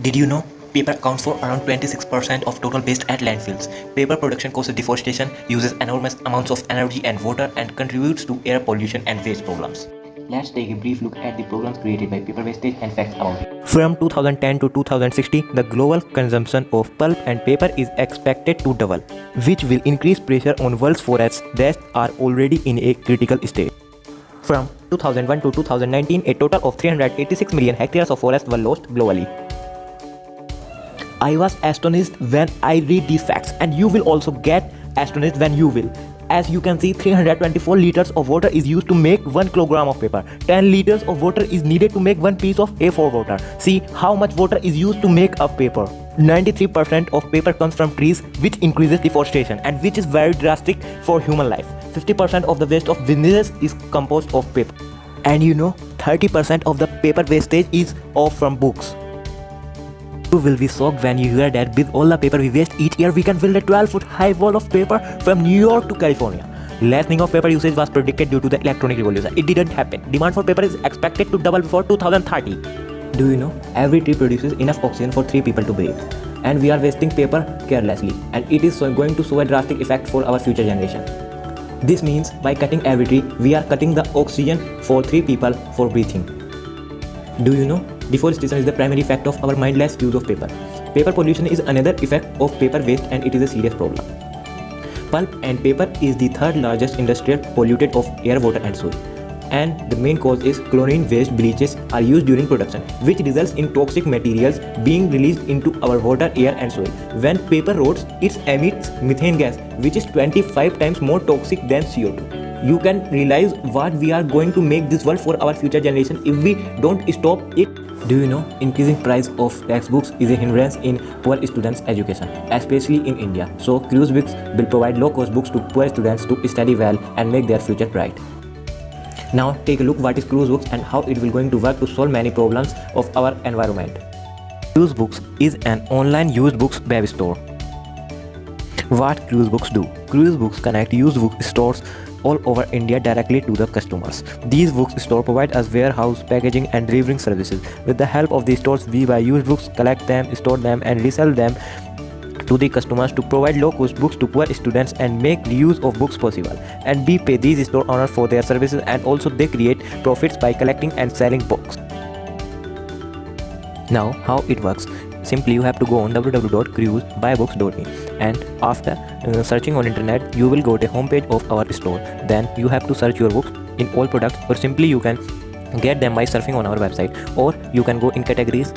Did you know? Paper accounts for around 26% of total waste at landfills. Paper production causes deforestation, uses enormous amounts of energy and water, and contributes to air pollution and waste problems. Let's take a brief look at the problems created by paper wastage and facts about it. From 2010 to 2060, the global consumption of pulp and paper is expected to double, which will increase pressure on world's forests that are already in a critical state. From 2001 to 2019, a total of 386 million hectares of forest were lost globally. I was astonished when I read these facts, and you will also get astonished when you will. As you can see, 324 liters of water is used to make 1 kilogram of paper. 10 liters of water is needed to make 1 piece of A4 water. See how much water is used to make a paper. 93% of paper comes from trees, which increases deforestation and which is very drastic for human life. 50% of the waste of businesses is composed of paper. And you know, 30% of the paper wastage is off from books. You will be shocked when you hear that with all the paper we waste each year, we can build a 12-foot high wall of paper from New York to California. Lessening of paper usage was predicted due to the electronic revolution. It didn't happen. Demand for paper is expected to double before 2030. Do you know, every tree produces enough oxygen for 3 people to breathe. And we are wasting paper carelessly. And it is going to show a drastic effect for our future generation. This means by cutting every tree, we are cutting the oxygen for 3 people for breathing. Do you know? Deforestation is the primary effect of our mindless use of paper. Paper pollution is another effect of paper waste, and it is a serious problem. Pulp and paper is the third largest industrial pollutant of air, water and soil. And the main cause is chlorine-based bleaches are used during production, which results in toxic materials being released into our water, air and soil. When paper rots, it emits methane gas, which is 25 times more toxic than CO2. You can realize what we are going to make this world for our future generation if we don't stop it. Do you know, increasing price of textbooks is a hindrance in poor students' education, especially in India. So, Cruise Books will provide low-cost books to poor students to study well and make their future bright. Now, take a look what is Cruise Books and how it will going to work to solve many problems of our environment. Cruise Books is an online used books web store. What Cruise Books do? Cruise Books connect used book stores all over India directly to the customers. These books store provide us warehouse, packaging and delivering services. With the help of these stores, we buy used books, collect them, store them and resell them to the customers to provide low-cost books to poor students and make reuse of books possible. And we pay these store owners for their services, and also they create profits by collecting and selling books. Now, how it works? Simply you have to go on www.cruisebybooks.in, and after searching on internet, you will go to homepage of our store. Then you have to search your books in all products, or simply you can get them by surfing on our website, or you can go in categories,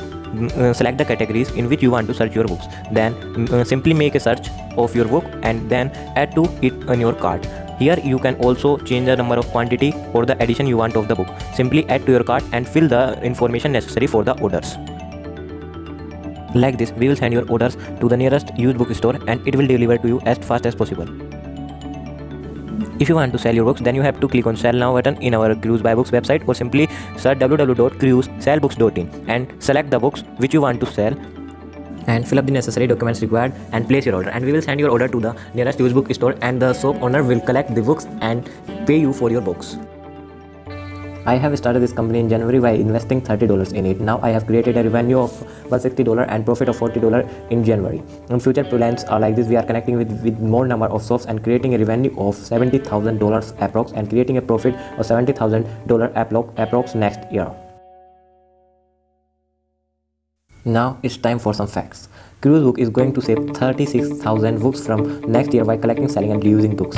select the categories in which you want to search your books. Then simply make a search of your book and then add to it on your cart. Here you can also change the number of quantity or the edition you want of the book. Simply add to your cart and fill the information necessary for the orders. Like this, we will send your orders to the nearest used book store and it will deliver to you as fast as possible. If you want to sell your books, then you have to click on Sell Now button in our Cruise by Books website, or simply search www.cruisesellbooks.in and select the books which you want to sell and fill up the necessary documents required and place your order, and we will send your order to the nearest used book store, and the shop owner will collect the books and pay you for your books. I have started this company in January by investing $30 in it. Now I have created a revenue of $160 and profit of $40 in January. And future plans are like this: we are connecting with more number of shops and creating a revenue of $70,000 approx, and creating a profit of $70,000 approx next year. Now it's time for some facts. Cruise Book is going to save 36,000 books from next year by collecting, selling and reusing books,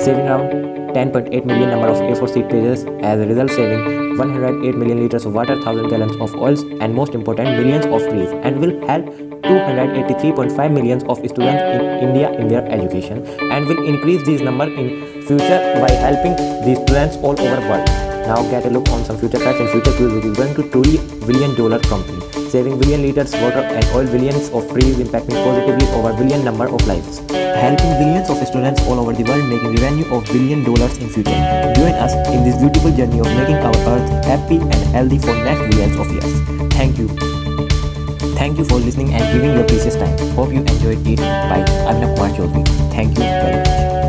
saving around 10.8 million number of A4 sheet pages, as a result saving 108 million liters of water, 1,000 gallons of oils, and most important, millions of trees, and will help 283.5 millions of students in India in their education, and will increase these number in future by helping these students all over the world. Now get a look on some future facts. In future, Cruise Book is going to $2 billion company, saving billion liters water and oil, billions of trees, impacting positively over billion number of lives, helping billions of students all over the world, making revenue of $1 billion in future. Join us in this beautiful journey of making our earth happy and healthy for next billions of years. Thank you. Thank you for listening and giving your precious time. Hope you enjoyed it. Bye. I'm Kumar Chaudhary. Thank you very much.